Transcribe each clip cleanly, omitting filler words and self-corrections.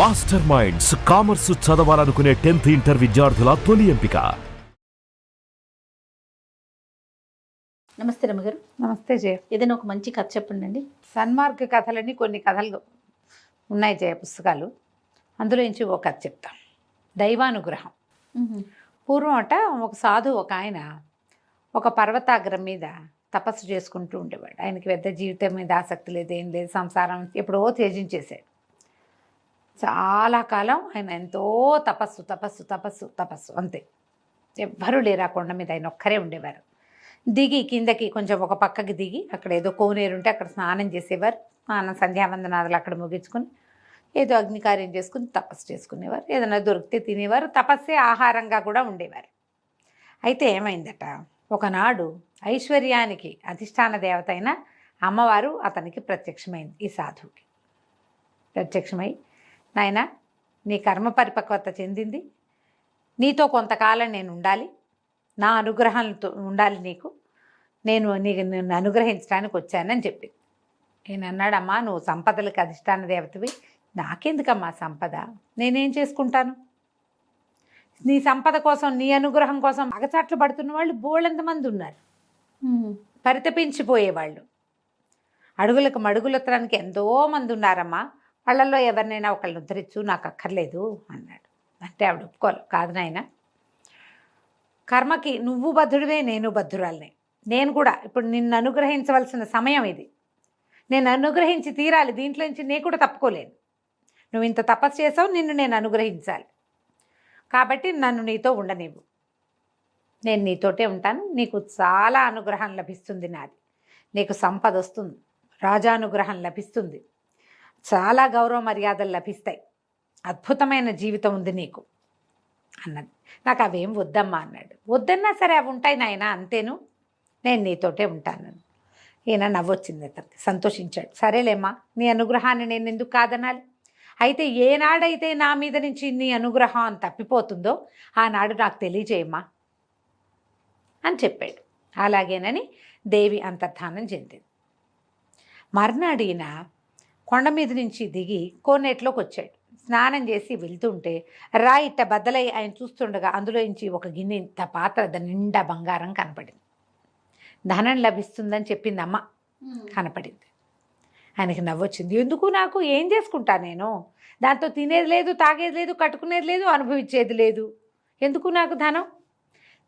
Master minds commerce చదవాలనుకునే 10th inter విద్యార్థుల తొలి ఎంపిక. నమస్తే రమగారు. నమస్తే జయ. ఏదైనా ఒక మంచి కథ చెప్పండి అండి. సన్మార్గ కథలని కొన్ని కథలు ఉన్నాయి జయ, పుస్తకాలు. అందులో నుంచి ఒక కథ చెప్తాం. దైవానుగ్రహం. పూర్వం ఒక సాధువు ఒక ఆయన ఒక పర్వతాగ్రం మీద తపస్సు చేసుకుంటూ ఉండేవాడు. ఆయనకి పెద్ద జీవితం మీద ఆసక్తి లేదు, ఏం లేదు, సంసారం ఎప్పుడో త్యజించేశాడు. చాలా కాలం ఆయన ఎంతో తపస్సు తపస్సు తపస్సు తపస్సు అంతే. ఎవ్వరూ లేరు ఆ కొండ మీద, ఆయన ఒక్కరే ఉండేవారు. దిగి కిందకి కొంచెం ఒక పక్కకి దిగి అక్కడ ఏదో కోనేరు ఉంటే అక్కడ స్నానం చేసేవారు. స్నానం సంధ్యావందనాదులు అక్కడ ముగించుకొని ఏదో అగ్నికార్యం చేసుకుని తపస్సు చేసుకునేవారు. ఏదైనా దొరికితే తినేవారు. తపస్సే ఆహారంగా కూడా ఉండేవారు. అయితే ఏమైందట, ఒకనాడు ఐశ్వర్యానికి అధిష్టాన దేవత అయిన అమ్మవారు అతనికి ప్రత్యక్షమైంది. ఈ సాధువుకి ప్రత్యక్షమై, నాయన, నీ కర్మ పరిపక్వత చెందింది, నీతో కొంతకాలం నేను ఉండాలి, నా అనుగ్రహంతో ఉండాలి నీకు, నిన్ను అనుగ్రహించడానికి వచ్చానని చెప్పింది. నేను అన్నాడమ్మా, నువ్వు సంపదలకు అధిష్టాన దేవతవి, నాకెందుకమ్మా సంపద, నేనేం చేసుకుంటాను? నీ సంపద కోసం, నీ అనుగ్రహం కోసం అగచాట్లు పడుతున్న వాళ్ళు బోళ్ళెంతమంది ఉన్నారు, పరితపించిపోయేవాళ్ళు. అడుగులకు మడుగులెత్తడానికి ఎంతోమంది ఉన్నారమ్మా, వాళ్ళల్లో ఎవరినైనా ఒకళ్ళని ఉద్ధరించు, నాకు అక్కర్లేదు అన్నాడు. అంటే ఆవిడ ఒప్పుకోవాలి. కాదు నాయన, కర్మకి నువ్వు బద్ధుడివే, నేను బద్ధురాలనే. నేను కూడా ఇప్పుడు నిన్ను అనుగ్రహించవలసిన సమయం ఇది, నేను అనుగ్రహించి తీరాలి, దీంట్లో నుంచి నేను కూడా తప్పుకోలేను. నువ్వు ఇంత తపస్సు చేసావు, నిన్ను నేను అనుగ్రహించాలి, కాబట్టి నన్ను నీతో ఉండనివ్వు, నేను నీతోటే ఉంటాను, నీకు చాలా అనుగ్రహం లభిస్తుంది, నాది నీకు సంపద వస్తుంది, రాజానుగ్రహం లభిస్తుంది, చాలా గౌరవ మర్యాదలు లభిస్తాయి, అద్భుతమైన జీవితం ఉంది నీకు అన్నది. నాకు అవేం వద్దమ్మా అన్నాడు. వద్దన్నా సరే అవి ఉంటాయి నాయన, అంతేను, నేను నీతోటే ఉంటాను. ఈయన నవ్వొచ్చింది, అతనికి సంతోషించాడు. సరేలేమ్మా, నీ అనుగ్రహాన్ని నేను ఎందుకు కాదనాలి? అయితే ఏనాడైతే నా మీద నుంచి నీ అనుగ్రహం తప్పిపోతుందో ఆనాడు నాకు తెలియజేయమ్మా అని చెప్పాడు. అలాగేనని దేవి అంతర్ధానం చెందింది. మర్నాడు ఈయన కొండ మీద నుంచి దిగి కోనేటిలోకి వచ్చాడు. స్నానం చేసి వెళ్తుంటే రాయిట్ట బద్దలై ఆయన చూస్తుండగా అందులో నుంచి ఒక గిన్నె ఇంత పాత్ర, దాని నిండా బంగారం కనపడింది. ధనం లభిస్తుందని చెప్పింది అమ్మ, కనపడింది. ఆయనకి నవ్వొచ్చింది. ఎందుకు, నాకు ఏం చేసుకుంటా నేను? దాంతో తినేది లేదు, తాగేది లేదు, కట్టుకునేది లేదు, అనుభవించేది లేదు, ఎందుకు నాకు ధనం?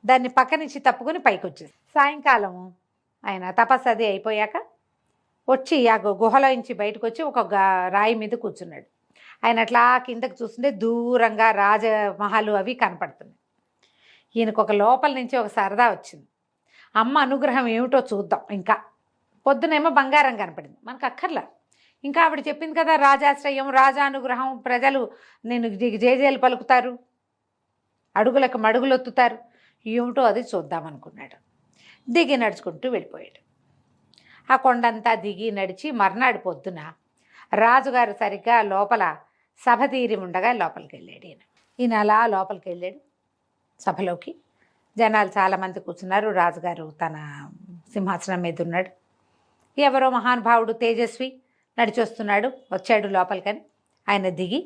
దాన్ని పక్క నుంచి తప్పుకొని పైకి వచ్చేది. సాయంకాలం ఆయన తపస్సు అది అయిపోయాక వచ్చి ఆ గుహలో నుంచి బయటకు వచ్చి ఒక రాయి మీద కూర్చున్నాడు. ఆయన అట్లా కిందకు చూస్తుంటే దూరంగా రాజమహలు అవి కనపడుతున్నాయి. ఈయనకు ఒక లోపల నుంచి ఒక సరదా వచ్చింది. అమ్మ అనుగ్రహం ఏమిటో చూద్దాం. ఇంకా పొద్దునేమో బంగారం కనపడింది, మనకు అక్కర్లా. ఇంకా ఆవిడ చెప్పింది కదా, రాజాశ్రయం, రాజానుగ్రహం, ప్రజలు నేను జేజేలు పలుకుతారు, అడుగులకు మడుగులొత్తుతారు, ఏమిటో అది చూద్దామనుకున్నాడు. దిగి నడుచుకుంటూ వెళ్ళిపోయాడు. ఆ కొండంతా దిగి నడిచి మర్నాడు పొద్దున రాజుగారు సరిగ్గా లోపల సభ తీరి ఉండగా లోపలికి వెళ్ళాడు. ఈయన అలా లోపలికి వెళ్ళాడు సభలోకి. జనాలు చాలామంది కూర్చున్నారు. రాజుగారు తన సింహాసనం మీద ఉన్నాడు. ఎవరో మహానుభావుడు తేజస్వి నడిచొస్తున్నాడు, వచ్చాడు లోపలికని. ఆయన దిగి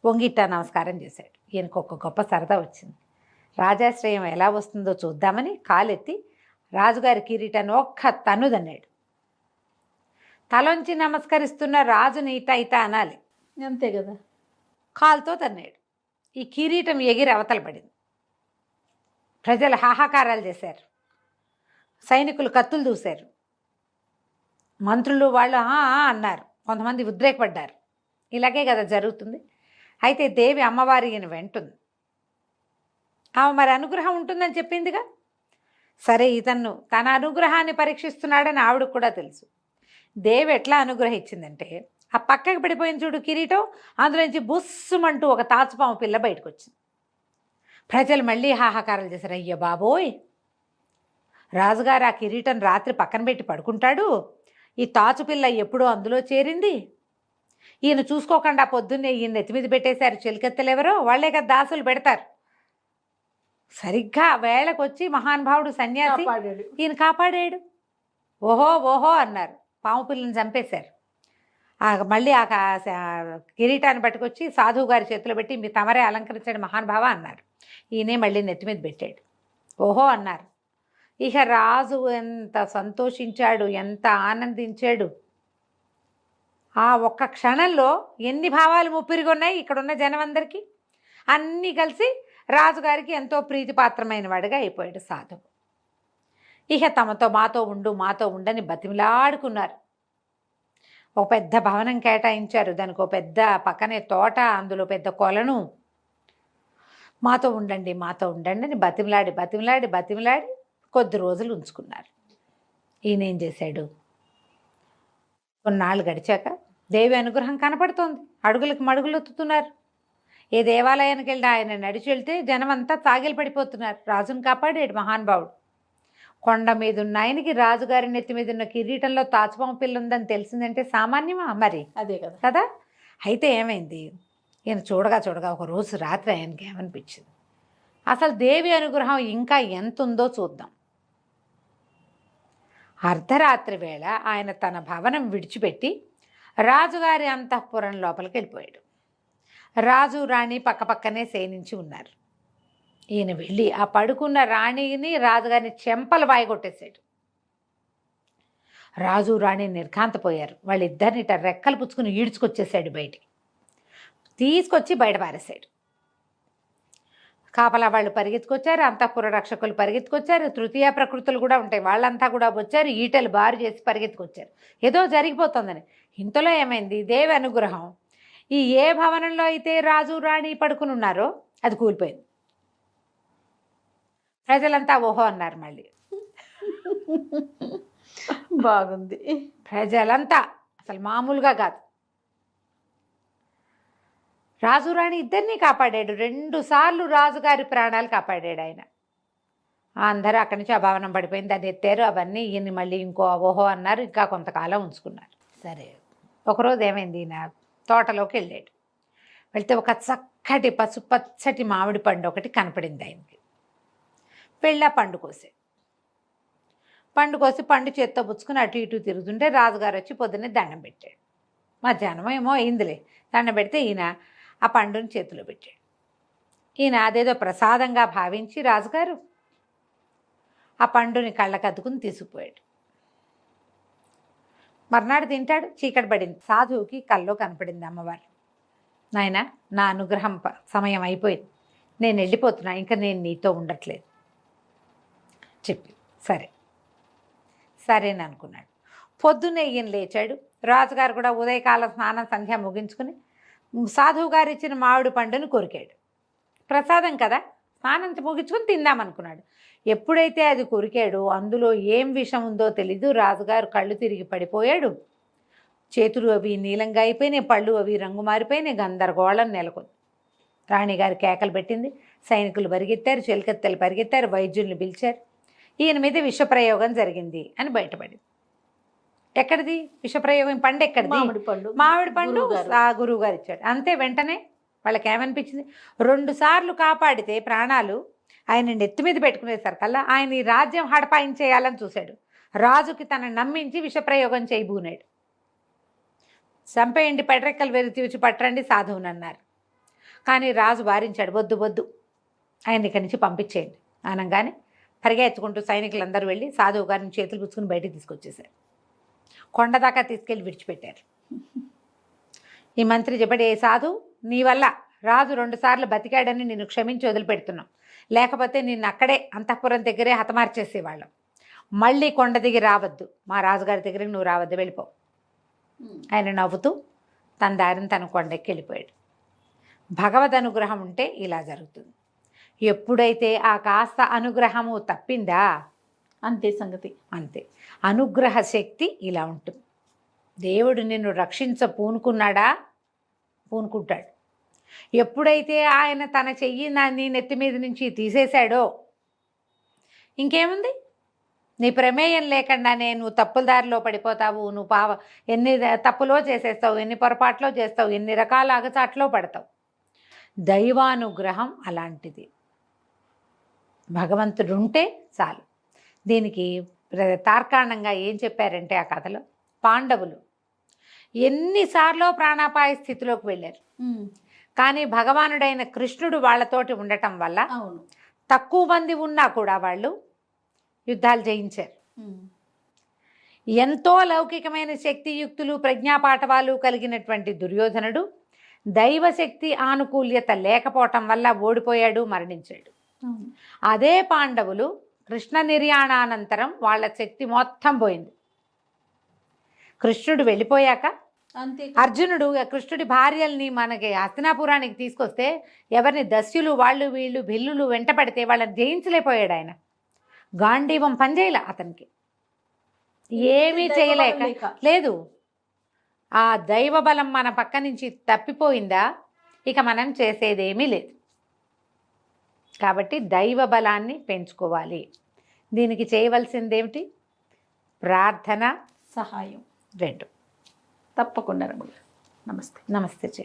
వంగిట్ట నమస్కారం చేశాడు. ఈయనకు ఒక గొప్ప సరదా వచ్చింది. రాజాశ్రయం ఎలా వస్తుందో చూద్దామని కాలెత్తి రాజుగారి కిరీటాన్ని ఒక్క తన్నుదన్నాడు. తలొంచి నమస్కరిస్తున్న రాజుని ఇట అనాలి, అంతే కదా. కాలుతో తన్నాడు. ఈ కిరీటం ఎగిరి అవతల పడింది. ప్రజలు హాహాకారాలు చేశారు, సైనికులు కత్తులు దూశారు, మంత్రులు వాళ్ళు అన్నారు, కొంతమంది ఉద్రేకపడ్డారు. ఇలాగే కదా జరుగుతుంది. అయితే దేవి అమ్మవారి ఈయన వెంటుంది. ఆమె మరి అనుగ్రహం ఉంటుందని చెప్పిందిగా. సరే, ఇతన్ను తన అనుగ్రహాన్ని పరీక్షిస్తున్నాడని ఆవిడకు కూడా తెలుసు. దేవి ఎట్లా అనుగ్రహించిందంటే, ఆ పక్కకి పడిపోయిన చూడు కిరీటం, అందులోంచి బుస్సుమంటూ ఒక తాచుపాము పిల్ల బయటకు వచ్చింది. ప్రజలు మళ్ళీ హాహాకారాలు చేశారు. అయ్య బాబోయ్, రాజుగారు ఆ కిరీటం రాత్రి పక్కన పెట్టి పడుకుంటాడు, ఈ తాచు పిల్ల ఎప్పుడో అందులో చేరింది, ఈయన చూసుకోకుండా పొద్దున్నే ఈయన నెత్తిమీద పెట్టేశారు. చెలికెత్తలెవరో వాళ్ళే కదా దాసులు పెడతారు. సరిగ్గా వేళకు వచ్చి మహానుభావుడు సన్యాసి ఈయన కాపాడాడు. ఓహో ఓహో అన్నారు. పాము పిల్లని చంపేశారు. మళ్ళీ కిరీటాన్ని పట్టుకొచ్చి సాధువు గారి చేతిలో పెట్టి మీ తమరే అలంకరించాడు మహానుభావ అన్నారు. ఈయనే మళ్ళీ నెత్తి మీద పెట్టాడు. ఓహో అన్నారు. ఇక రాజు ఎంత సంతోషించాడు, ఎంత ఆనందించాడు. ఆ ఒక్క క్షణంలో ఎన్ని భావాలు ముప్పిరిగొన్నాయి ఇక్కడున్న జనం అందరికీ. అన్నీ కలిసి రాజుగారికి ఎంతో ప్రీతిపాత్రమైన వాడిగా అయిపోయాడు సాధువు. ఇక తమతో మాతో ఉండని బతిమిలాడుకున్నారు. ఒక పెద్ద భవనం కేటాయించారు, దానికి ఒక పెద్ద పక్కనే తోట, అందులో పెద్ద కొలను. మాతో ఉండండి అని బతిమిలాడి కొద్ది రోజులు ఉంచుకున్నారు. ఈయన ఏం చేశాడు, కొన్నాళ్ళు గడిచాక దేవి అనుగ్రహం కనపడుతోంది. అడుగులకు మడుగులు ఒత్తుతున్నారు. ఏ దేవాలయానికి వెళ్ళి ఆయన నడిచి వెళ్తే జనం అంతా తాగిలి పడిపోతున్నారు. రాజును కాపాడాడు మహానుభావుడు. కొండ మీద ఉన్న ఆయనకి రాజుగారి నెత్తి మీద ఉన్న కిరీటంలో తాచుపాము పిల్ల ఉందని తెలిసిందంటే సామాన్యమా మరి? అదే కదా కదా. అయితే ఏమైంది, ఈయన చూడగా ఒక రోజు రాత్రి ఆయనకి ఏమనిపించింది, అసలు దేవి అనుగ్రహం ఇంకా ఎంత ఉందో చూద్దాం. అర్ధరాత్రి వేళ ఆయన తన భవనం విడిచిపెట్టి రాజుగారి అంతఃపురం లోపలికి వెళ్ళిపోయాడు. రాజు రాణి పక్కపక్కనే శయనించి ఉన్నారు. ఈయన వెళ్ళి ఆ పడుకున్న రాణిని రాజుగారిని చెంపలు వాయగొట్టేశాడు. రాజు రాణి నిర్ఘాంతపోయారు. వాళ్ళిద్దరిని ఇట్లా రెక్కలు పుచ్చుకుని ఈడ్చుకొచ్చేసాడు బయటికి. తీసుకొచ్చి బయట పారేశాడు. కాపలా వాళ్ళు పరిగెత్తుకొచ్చారు, అంతఃపుర రక్షకులు పరిగెత్తుకొచ్చారు, తృతీయ ప్రకృతులు కూడా ఉంటాయి, వాళ్ళంతా కూడా వచ్చారు, ఈటలు బారు చేసి పరిగెత్తుకొచ్చారు ఏదో జరిగిపోతుందని. ఇంతలో ఏమైంది, దేవి అనుగ్రహం ఏ భవనంలో అయితే రాజు రాణి పడుకుని ఉన్నారో అది కూలిపోయింది. ప్రజలంతా ఓహో అన్నారు. మళ్ళీ బాగుంది. ప్రజలంతా అసలు మామూలుగా కాదు. రాజు రాణి ఇద్దరినీ కాపాడాడు. 2 సార్లు రాజుగారి ప్రాణాలు కాపాడాడు ఆయన. అందరూ అక్కడి నుంచి ఆ భవనం పడిపోయింది, దాన్ని ఎత్తారు. అవన్నీ ఈయన్ని మళ్ళీ ఇంకో ఓహో అన్నారు. ఇంకా కొంతకాలం ఉంచుకున్నారు. సరే, ఒకరోజు ఏమైంది, ఈయన తోటలోకి వెళ్ళాడు. వెళ్తే ఒక చక్కటి పసుపచ్చటి మామిడి పండు ఒకటి కనపడింది ఆయనకి. వెళ్ళి ఆ పండు కోసి పండు చేత్తో పుచ్చుకుని అటు ఇటు తిరుగుతుంటే రాజుగారు వచ్చి పొద్దున్నే దండం పెట్టాడు. మధ్యాహ్నం ఏమో అయిందిలే, దండం పెడితే ఈయన ఆ పండుని చేతిలో పెట్టాడు. ఈయన అదేదో ప్రసాదంగా భావించి రాజుగారు ఆ పండుని కళ్ళకద్దుకుని తీసుకుపోయాడు. మర్నాడు తింటాడు. చీకటి పడింది. సాధువుకి కల్లో కనపడింది అమ్మవారు. నాయన, నా అనుగ్రహం సమయం అయిపోయింది, నేను వెళ్ళిపోతున్నా, ఇంకా నేను నీతో ఉండట్లేదు చెప్పి. సరేననుకున్నాడు. పొద్దున్నే ఈయన లేచాడు. రాజుగారు కూడా ఉదయకాల స్నానం సంధ్య ముగించుకుని సాధువు గారు ఇచ్చిన మామిడి పండుని కొరికాడు. ప్రసాదం కదా, స్నానం ముగించుకుని తిందామనుకున్నాడు. ఎప్పుడైతే అది కొరికాడో అందులో ఏం విషం ఉందో తెలీదు. రాజుగారు కళ్ళు తిరిగి పడిపోయాడు. చేతులు అవి నీలంగా అయిపోయినాయి, పళ్ళు అవి రంగు మారిపోయినాయి. గందరగోళం నెలకొంది. రాణిగారు కేకలు పెట్టింది. సైనికులు పరిగెత్తారు, చెలికత్తెలు పరిగెత్తారు, వైద్యుల్ని పిలిచారు. ఈయన మీద విషప్రయోగం జరిగింది అని బయటపడింది. ఎక్కడిది విషప్రయోగం? పండు ఎక్కడిది? మామిడి పండు గురువు గారు ఇచ్చాడు. అంతే. వెంటనే వాళ్ళకి ఏమనిపించింది, 2 సార్లు కాపాడితే ప్రాణాలు ఆయన నెత్తి మీద పెట్టుకునేసరికల్లా ఆయన ఈ రాజ్యం హడపాయించేయాలని చూశాడు. రాజుకి తనని నమ్మించి విషప్రయోగం చేయబూనాడు. చంపేయండి, పెడరెక్కలు వెరిచి పట్టరండి సాధువుని అన్నారు. కానీ రాజు వారించాడు, వద్దు ఆయన ఇక్కడి నుంచి పంపించేయండి అనగానే పరిగెత్తుకుంటూ సైనికులందరూ వెళ్ళి సాధువు గారిని చేతులు పుచ్చుకుని బయటికి తీసుకొచ్చేశారు. కొండ దాకా తీసుకెళ్ళి విడిచిపెట్టారు. ఈ మంత్రి చెప్పాడు, ఏ సాధు, నీ వల్ల రాజు 2 సార్లు బతికాడని నిన్ను క్షమించి వదిలిపెడుతున్నాం, లేకపోతే నిన్ను అక్కడే అంతఃపురం దగ్గరే హతమార్చేసేవాళ్ళం. మళ్ళీ కొండ దిగి రావద్దు, మా రాజుగారి దగ్గరికి నువ్వు రావద్దు, వెళ్ళిపో. ఆయన నవ్వుతూ తన దారిని తన కొండెక్కి వెళ్ళిపోయాడు. భగవద్ అనుగ్రహం ఉంటే ఇలా జరుగుతుంది. ఎప్పుడైతే ఆ కాస్త అనుగ్రహము తప్పిందా అంతే సంగతి. అంతే. అనుగ్రహ శక్తి ఇలా ఉంటుంది. దేవుడు నిన్ను పూనుకున్నాడా, పూనుకుంటాడు. ఎప్పుడైతే ఆయన తన చెయ్యి నీ నెత్తి మీద నుంచి తీసేశాడో ఇంకేముంది, నీ ప్రమేయం లేకుండానే నువ్వు తప్పుల దారిలో పడిపోతావు. నువ్వు ఎన్ని తప్పులో చేసేస్తావు, ఎన్ని పొరపాట్లో చేస్తావు, ఎన్ని రకాల అగచాట్లో పడతావు. దైవానుగ్రహం అలాంటిది. భగవంతుడు ఉంటే చాలు. దీనికి తార్కాణంగా ఏం చెప్పారంటే ఆ కథలో, పాండవులు ఎన్నిసార్లు ప్రాణాపాయ స్థితిలోకి వెళ్ళారు. కానీ భగవానుడైన కృష్ణుడు వాళ్ళతోటి ఉండటం వల్ల అవును. తక్కువ మంది ఉన్నా కూడా వాళ్ళు యుద్ధాలు జయించారు. ఎంతో లౌకికమైన శక్తియుక్తులు ప్రజ్ఞాపాఠవాలు కలిగినటువంటి దుర్యోధనుడు దైవశక్తి ఆనుకూల్యత లేకపోవటం వల్ల ఓడిపోయాడు, మరణించాడు. అదే పాండవులు కృష్ణ నిర్యాణానంతరం వాళ్ళ శక్తి మొత్తం పోయింది. కృష్ణుడు వెళ్ళిపోయాక అంతే. అర్జునుడు కృష్ణుడి భార్యల్ని మనకి హస్తినాపురానికి తీసుకొస్తే ఎవరిని దస్యులు వాళ్ళు వీళ్ళు భిల్లులు వెంట పడితే వాళ్ళని జయించలేకపోయాడు. ఆయన గాంధీవం పనిచేయలే, అతనికి ఏమీ చేయలేక లేదు. ఆ దైవబలం మన పక్క నుంచి తప్పిపోయిందా, ఇక మనం చేసేదేమీ లేదు. కాబట్టి దైవ బలాన్ని పెంచుకోవాలి. దీనికి చేయవలసిందేమిటి? ప్రార్థన, సహాయం, 2. తప్పకుండా రమణ. నమస్తే. నమస్తే.